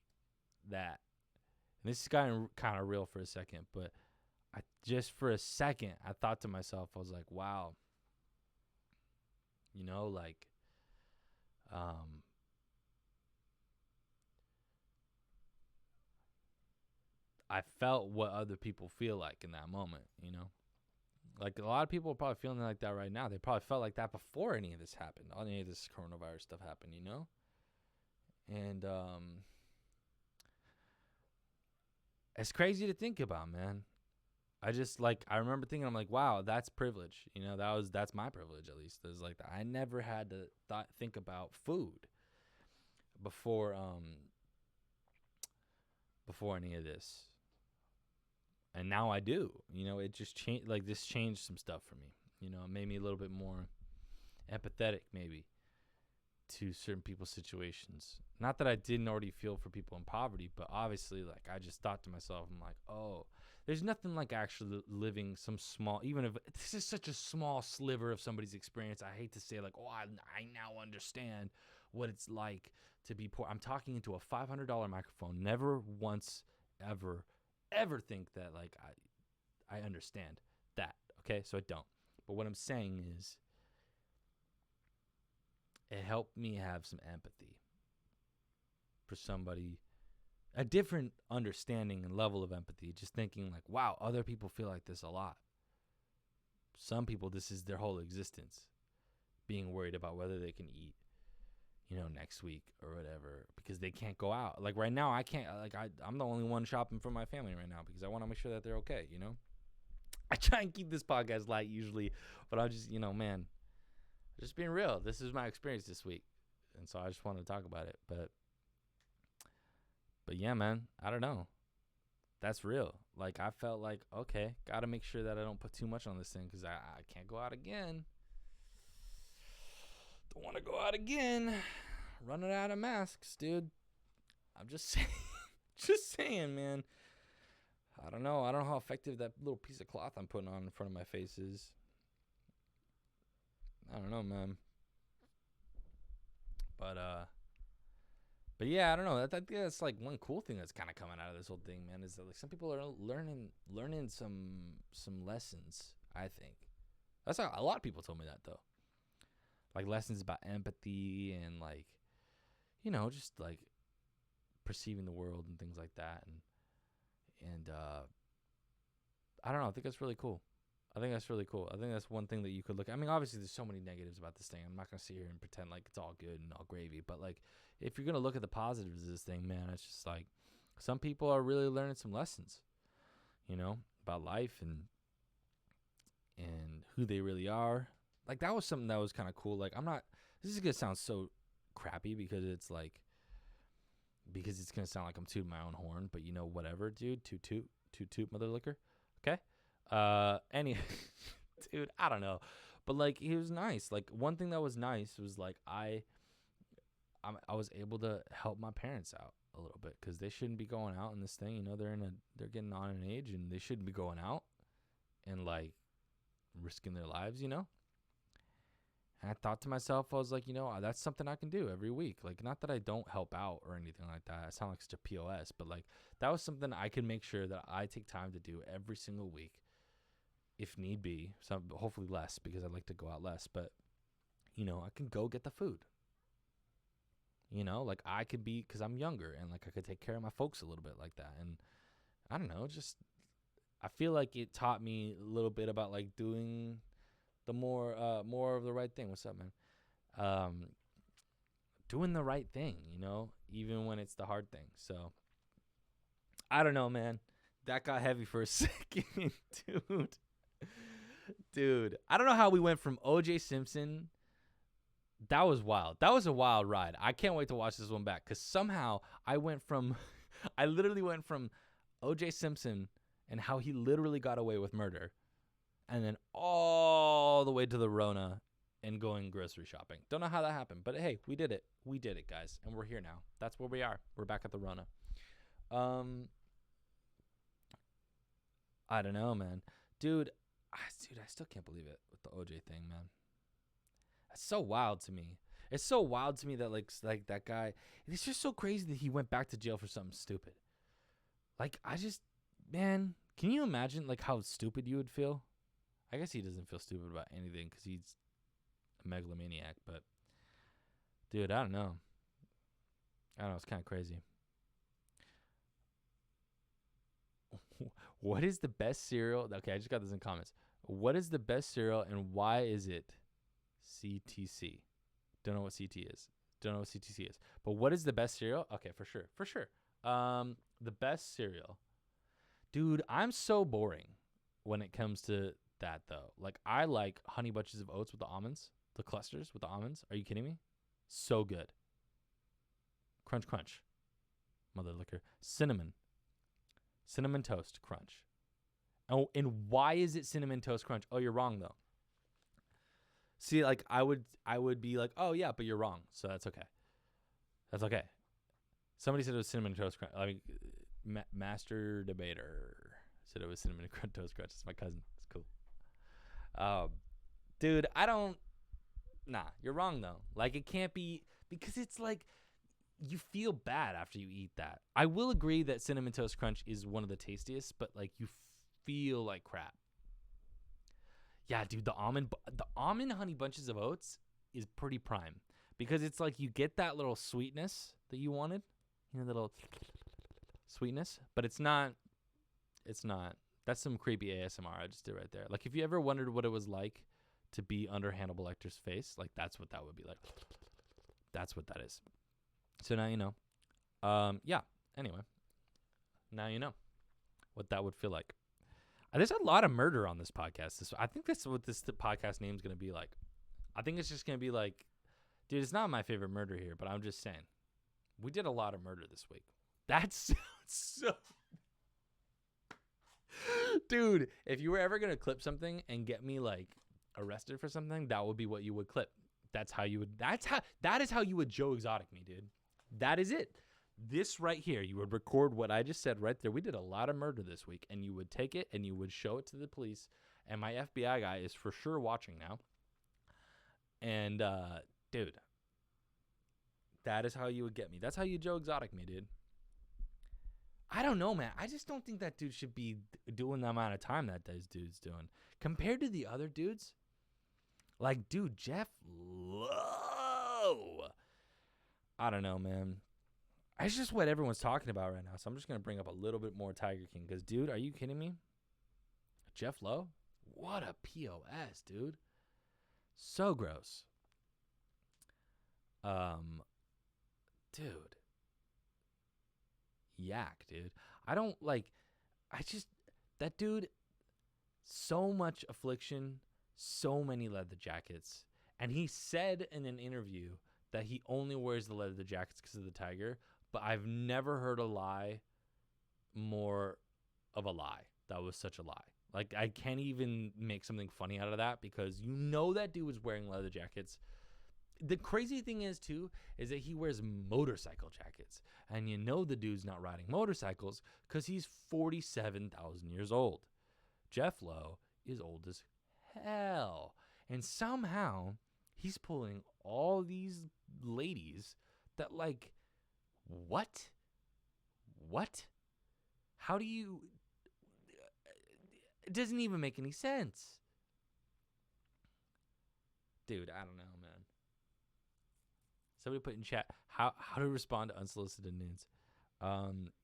Speaker 1: that. And this is kind of real for a second, but for a second, I thought to myself, I was like, wow, like, I felt what other people feel like in that moment, Like, a lot of people are probably feeling like that right now. They probably felt like that before any of this happened, any of this coronavirus stuff happened, And it's crazy to think about, man. I remember thinking, I'm like, wow, that's privilege. That's my privilege, at least. It's like, I never had to think about food before any of this. And now I do. It just changed. Like, this changed some stuff for me. It made me a little bit more empathetic, maybe, to certain people's situations. Not that I didn't already feel for people in poverty, but obviously, like, I just thought to myself, I'm like, oh, there's nothing like actually living some small, even if this is such a small sliver of somebody's experience. I hate to say, like, oh, I now understand what it's like to be poor. I'm talking into a $500 microphone. Never once, ever think that, like, I understand that, okay? So I don't. But what I'm saying is, it helped me have some empathy for somebody, a different understanding and level of empathy, just thinking like, wow, other people feel like this a lot. Some people, this is their whole existence, being worried about whether they can eat, next week or whatever, because they can't go out. Like right now, I can't, like I'm the only one shopping for my family right now because I want to make sure that they're okay, I try and keep this podcast light usually, but I just, man, just being real. This is my experience this week. And so I just wanted to talk about it. But yeah, man, I don't know. That's real. Like, I felt like, okay, got to make sure that I don't put too much on this thing because I can't go out again. Don't want to go out again. Running out of masks, dude. I'm just saying. Just saying, man. I don't know. I don't know how effective that little piece of cloth I'm putting on in front of my face is. I don't know, man. But yeah, I don't know. That's like one cool thing that's kind of coming out of this whole thing, man, is that like some people are learning some lessons, I think. That's how a lot of people told me that, though. Like lessons about empathy and like, just like perceiving the world and things like that. And I don't know. I think that's really cool. I think that's one thing that you could look at. I mean, obviously, there's so many negatives about this thing. I'm not going to sit here and pretend like it's all good and all gravy. But, like, if you're going to look at the positives of this thing, man, it's just like some people are really learning some lessons, about life and who they really are. Like, that was something that was kind of cool. Like, this is going to sound so crappy because it's going to sound like I'm tooting my own horn. But, whatever, dude. Toot, mother liquor. Okay? Dude, I don't know, but like he was nice. Like one thing that was nice was like I was able to help my parents out a little bit because they shouldn't be going out in this thing. They're getting on an age and they shouldn't be going out and like risking their lives. And I thought to myself, I was like, that's something I can do every week. Like, not that I don't help out or anything like that. I sound like such a POS, but like that was something I can make sure that I take time to do every single week. If need be, some hopefully less because I like to go out less, but I can go get the food. Like I could be, because I'm younger and like I could take care of my folks a little bit like that. And I don't know, just I feel like it taught me a little bit about like doing the more of the right thing. What's up, man? Doing the right thing, even when it's the hard thing. So I don't know, man. That got heavy for a second, dude. Dude, I don't know how we went from O.J. Simpson That was wild. That was a wild ride. I can't wait to watch this one back because somehow I went from, I literally went from O.J. Simpson and how he literally got away with murder, and then all the way to the Rona and going grocery shopping. Don't know how that happened, but hey, we did it. We did it, guys, and we're here now. That's where we are. We're back at the Rona. I don't know, man. Dude, I still can't believe it with the OJ thing, man. That's so wild to me. It's so wild to me that like that guy. It's just so crazy that he went back to jail for something stupid. Like man, can you imagine like how stupid you would feel? I guess he doesn't feel stupid about anything because he's a megalomaniac. But dude, I don't know. It's kind of crazy. What is the best cereal? Okay, I just got this in comments. What is the best cereal and why is it CTC? Don't know what CT is. Don't know what CTC is. But what is the best cereal? Okay, for sure. For sure. The best cereal. Dude, I'm so boring when it comes to that though. Like I like Honey Bunches of Oats with the almonds, the clusters with the almonds. Are you kidding me? So good. Crunch crunch. Mother liquor. Cinnamon Toast Crunch. Oh, and why is it Cinnamon Toast Crunch? Oh, you're wrong though. See, like I would be like, oh yeah, but you're wrong, so that's okay. That's okay. Somebody said it was Cinnamon Toast Crunch. I mean, Master Debater said it was Cinnamon Toast Crunch. It's my cousin. It's cool. Dude, Nah, you're wrong though. Like it can't be because it's like. You feel bad after you eat that. I will agree that Cinnamon Toast Crunch is one of the tastiest, but like you feel like crap. Yeah, dude, the almond Honey Bunches of Oats is pretty prime because it's like you get that little sweetness that you wanted, little sweetness, but it's not. That's some creepy ASMR I just did right there. Like if you ever wondered what it was like to be under Hannibal Lecter's face, like that's what that would be like. That's what that is. So now you know. Yeah. Anyway, now you know what that would feel like. There's a lot of murder on this podcast. I think that's what this podcast name is going to be like. I think it's just going to be like, dude, it's not my favorite murder here, but I'm just saying. We did a lot of murder this week. That sounds so... Dude, if you were ever going to clip something and get me like arrested for something, that would be what you would clip. That is how you would Joe Exotic me, dude. That is it. This right here, you would record what I just said right there. We did a lot of murder this week, and you would take it and you would show it to the police. And my FBI guy is for sure watching now. And, dude, that is how you would get me. That's how you Joe Exotic me, dude. I don't know, man. I just don't think that dude should be doing the amount of time that this dude's doing. Compared to the other dudes, like, dude, Jeff Lowe. I don't know, man. It's just what everyone's talking about right now. So I'm just going to bring up a little bit more Tiger King. Because, dude, are you kidding me? Jeff Lowe? What a POS, dude. So gross. Dude. Yak, dude. That dude, so much affliction, so many leather jackets. And he said in an interview that he only wears the leather jackets because of the tiger, but I've never heard a lie more of a lie. That was such a lie. Like, I can't even make something funny out of that because you know that dude was wearing leather jackets. The crazy thing is, too, is that he wears motorcycle jackets. And you know the dude's not riding motorcycles because he's 47,000 years old. Jeff Lowe is old as hell. And somehow he's pulling all these ladies that, like, what? How do you... It doesn't even make any sense. Dude, I don't know, man. Somebody put in chat how to respond to unsolicited nudes.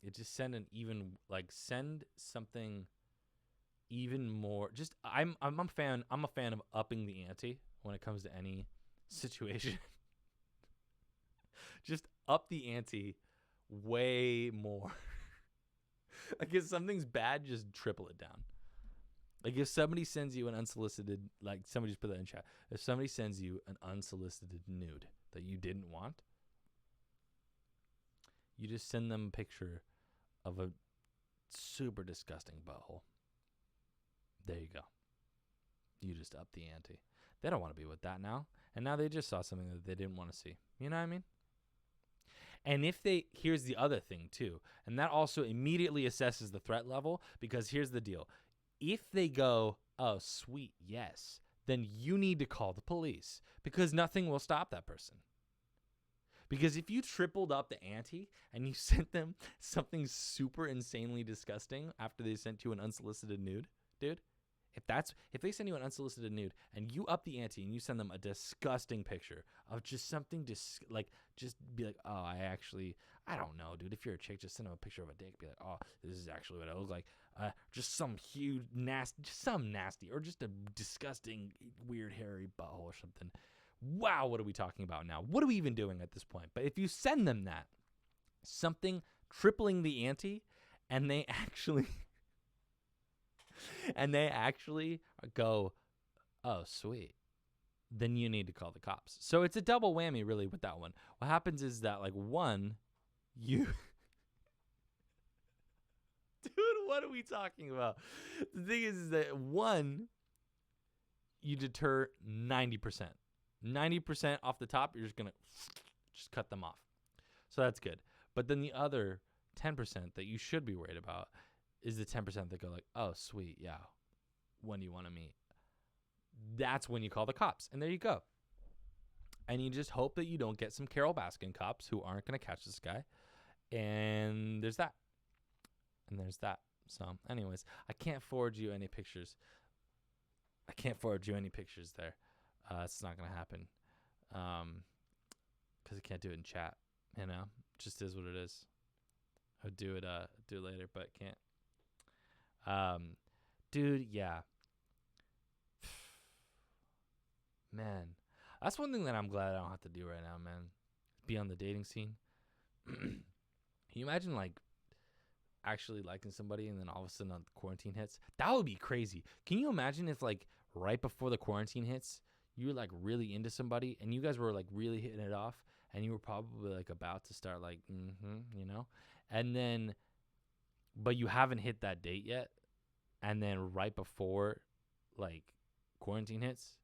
Speaker 1: It just send something even more. Just I'm a fan of upping the ante when it comes to any situation. Just up the ante way more. Like if something's bad, just triple it down. Like if somebody sends you an unsolicited, like somebody just put that in chat. If somebody sends you an unsolicited nude that you didn't want, you just send them a picture of a super disgusting butthole. There you go. You just up the ante. They don't want to be with that now. And now they just saw something that they didn't want to see. You know what I mean? And if they, here's the other thing too, and that also immediately assesses the threat level, because here's the deal. If they go, oh, sweet, yes, then you need to call the police, because nothing will stop that person. Because if you tripled up the ante and you sent them something super insanely disgusting after they sent you an unsolicited nude, dude, if they send you an unsolicited nude and you up the ante and you send them a disgusting picture of just something just be like, oh, I don't know, dude. If you're a chick, just send them a picture of a dick. Be like, oh, this is actually what it looks like. Just some huge, nasty, or just a disgusting, weird, hairy butthole or something. Wow, what are we talking about now? What are we even doing at this point? But if you send them that, something tripling the ante, and they actually go, oh, sweet, then you need to call the cops. So it's a double whammy, really, with that one. What happens is that, like, one, you... Dude, what are we talking about? The thing is that, one, you deter 90%. 90% off the top, you're just going to just cut them off. So that's good. But then the other 10% that you should be worried about is the 10% that go like, oh, sweet, yeah, when do you want to meet? That's when you call the cops. And there you go. And you just hope that you don't get some Carol Baskin cops who aren't going to catch this guy. And there's that. And there's that. So anyways, I can't forward you any pictures. There. It's not going to happen. Because I can't do it in chat. You know, just is what it is. I'll do it later, but can't. Dude, yeah. Man, that's one thing that I'm glad I don't have to do right now, man. Be on the dating scene. Can you imagine, like, actually liking somebody and then all of a sudden the quarantine hits? That would be crazy. Can you imagine if, like, right before the quarantine hits, you were, like, really into somebody and you guys were, like, really hitting it off and you were probably, like, about to start, like, you know? And then, but you haven't hit that date yet. And then right before, like, quarantine hits.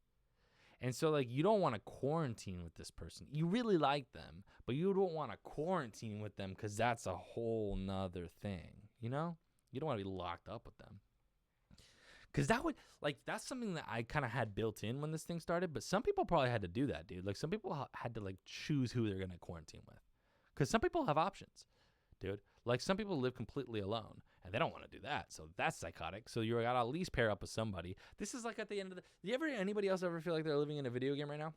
Speaker 1: And so, like, you don't want to quarantine with this person. You really like them, but you don't want to quarantine with them because that's a whole nother thing, you know? You don't want to be locked up with them. Because that would, like, that's something that I kind of had built in when this thing started, but some people probably had to do that, dude. Like, some people had to, like, choose who they're going to quarantine with. Because some people have options, dude. Like, some people live completely alone, and they don't want to do that. So that's psychotic. So you got to at least pair up with somebody. This is like at the end of anybody else ever feel like they're living in a video game right now?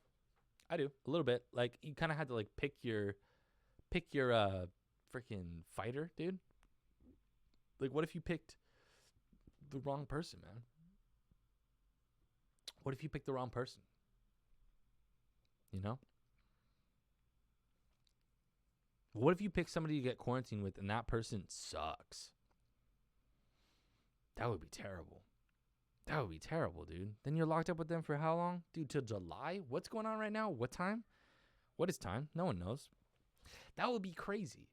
Speaker 1: I do, a little bit. Like, you kind of had to, like, pick your freaking fighter, dude. Like, what if you picked the wrong person, man? What if you picked the wrong person? You know? What if you pick somebody to get quarantined with and that person sucks? That would be terrible. That would be terrible, dude. Then you're locked up with them for how long? Dude, till July? What's going on right now? What time? What is time? No one knows. That would be crazy.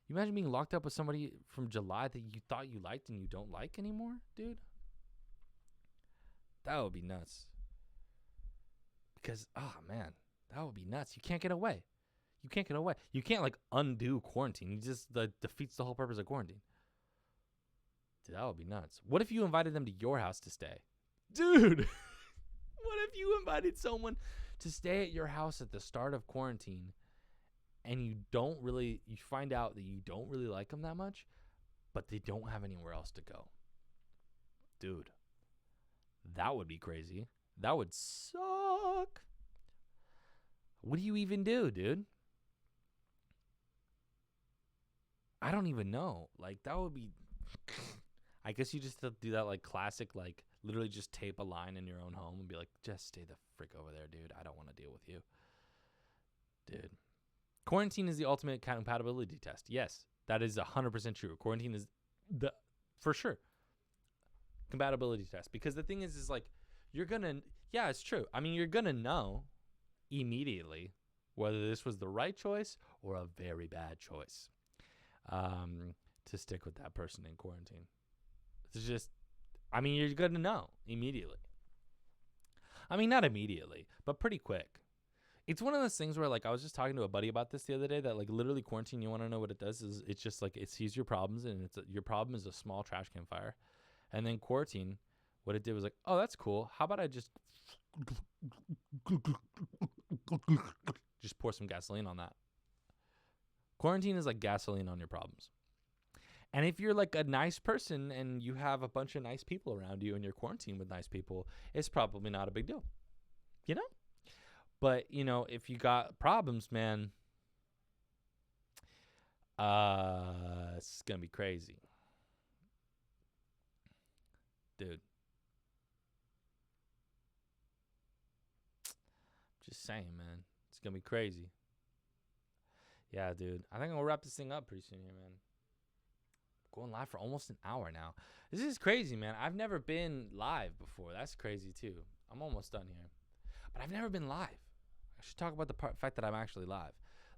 Speaker 1: You imagine being locked up with somebody from July that you thought you liked and you don't like anymore, dude? That would be nuts. Because, oh, man, that would be nuts. You can't get away. You can't get away. You can't, like, undo quarantine. You just defeats the whole purpose of quarantine. Dude, that would be nuts. What if you invited them to your house to stay? Dude, what if you invited someone to stay at your house at the start of quarantine and you find out that you don't really like them that much, but they don't have anywhere else to go? Dude, that would be crazy. That would suck. What do you even do, dude? I don't even know. Like, that would be... I guess you just have to do that, like, classic, like, literally just tape a line in your own home and be like, just stay the frick over there, dude. I don't want to deal with you. Dude. Quarantine is the ultimate compatibility test. Yes, that is 100% true. Quarantine is for sure. Compatibility test. Because the thing is like, you're going to, yeah, it's true. I mean, you're going to know immediately whether this was the right choice or a very bad choice to stick with that person in quarantine. It's just, I mean, you're going to know immediately. I mean, not immediately, but pretty quick. It's one of those things where, like, I was just talking to a buddy about this the other day, that, like, literally quarantine, you want to know what it does is it's just, like, it sees your problems, and your problem is a small trash can fire. And then quarantine, what it did was like, oh, that's cool. How about I just pour some gasoline on that? Quarantine is like gasoline on your problems. And if you're like a nice person and you have a bunch of nice people around you and you're quarantined with nice people, it's probably not a big deal, you know? But, you know, if you got problems, man, it's going to be crazy. Dude. Just saying, man. It's going to be crazy. Yeah, dude. I think I'm going to wrap this thing up pretty soon here, man. Going live for almost an hour now. This is crazy, man. I've never been live before. That's crazy, too. I'm almost done here. But I've never been live. I should talk about the fact that I'm actually live.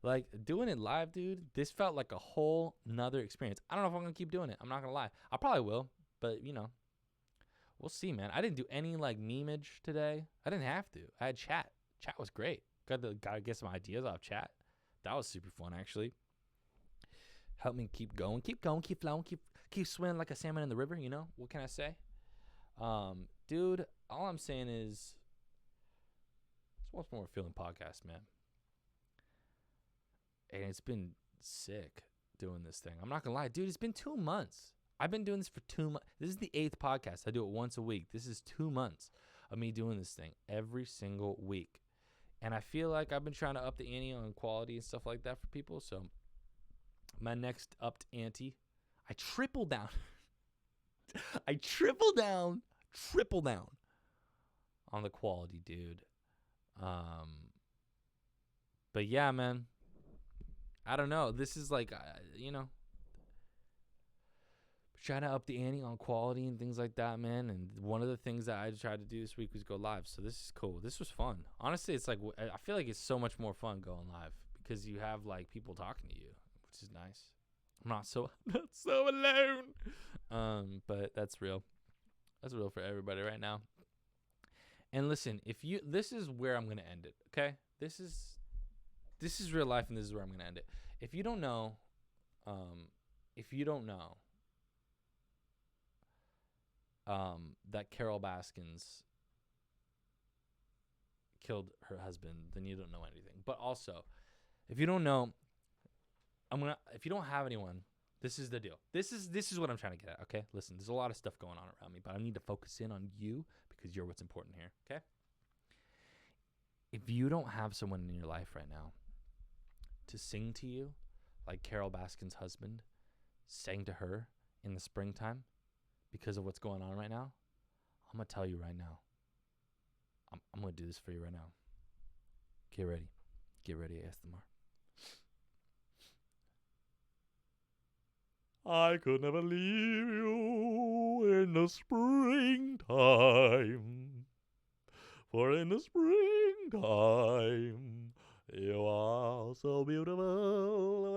Speaker 1: Like, doing it live, dude, this felt like a whole nother experience. I don't know if I'm going to keep doing it. I'm not going to lie. I probably will, but, you know, we'll see, man. I didn't do any, like, memeage today. I didn't have to. I had chat. Chat was great. Got to get some ideas off chat. That was super fun, actually. Help me keep going, keep flowing, keep swimming like a salmon in the river, you know? What can I say? Dude, all I'm saying is, it's What's More Feeling podcast, man. And it's been sick doing this thing. I'm not going to lie. Dude, it's been 2 months. I've been doing this for 2 months. This is the 8th podcast. I do it once a week. This is 2 months of me doing this thing every single week. And I feel like I've been trying to up the ante on quality and stuff like that for people. So my next upped ante, I triple down. I triple down on the quality, dude. But yeah, man. I don't know. This is like, you know, trying to up the ante on quality and things like that, man. And one of the things that I tried to do this week was go live. So this is cool. This was fun. Honestly, it's like, I feel like it's so much more fun going live because you have like people talking to you, which is nice. I'm not so alone. But that's real. That's real for everybody right now. And listen, this is where I'm going to end it. Okay. This is real life. And this is where I'm going to end it. If you don't know, that Carol Baskins killed her husband, then you don't know anything. But also, if you don't know, if you don't have anyone, this is the deal. This is what I'm trying to get at, okay? Listen, there's a lot of stuff going on around me, but I need to focus in on you because you're what's important here, okay? If you don't have someone in your life right now to sing to you like Carol Baskin's husband sang to her in the springtime because of what's going on right now, I'm going to tell you right now. I'm going to do this for you right now. Get ready. Get ready, ASMR. I could never leave you in the springtime, for in the springtime you are so beautiful.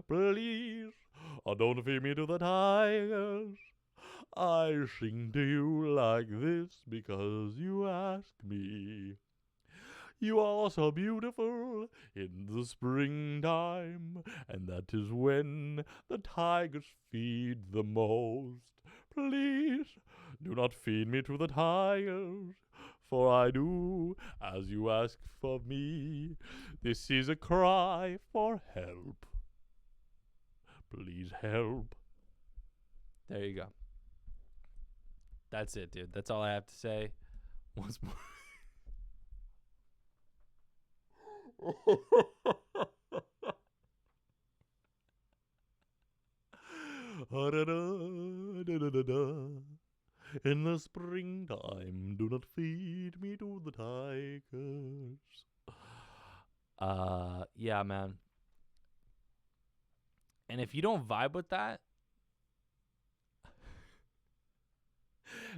Speaker 1: Please, don't feed me to the tigers. I sing to you like this because you asked me. You are so beautiful in the springtime, and that is when the tigers feed the most. Please, do not feed me to the tigers, for I do as you ask of me. This is a cry for help. Please help. There you go. That's it, dude. That's all I have to say. Once more. In the springtime, do not feed me to the tigers. Yeah, man. And if you don't vibe with that,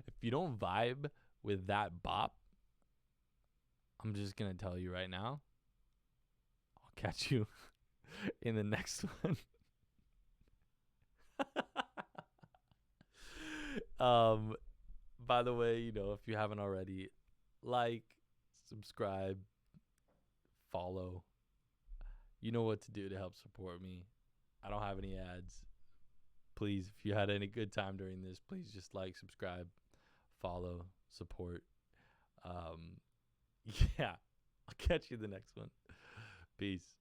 Speaker 1: If you don't vibe with that bop, I'm just going to tell you right now, I'll catch you in the next one. By the way, you know, if you haven't already, like, subscribe, follow. You know what to do to help support me. I don't have any ads. Please, if you had any good time during this, please just like, subscribe, follow, support. Yeah, I'll catch you in the next one. Peace.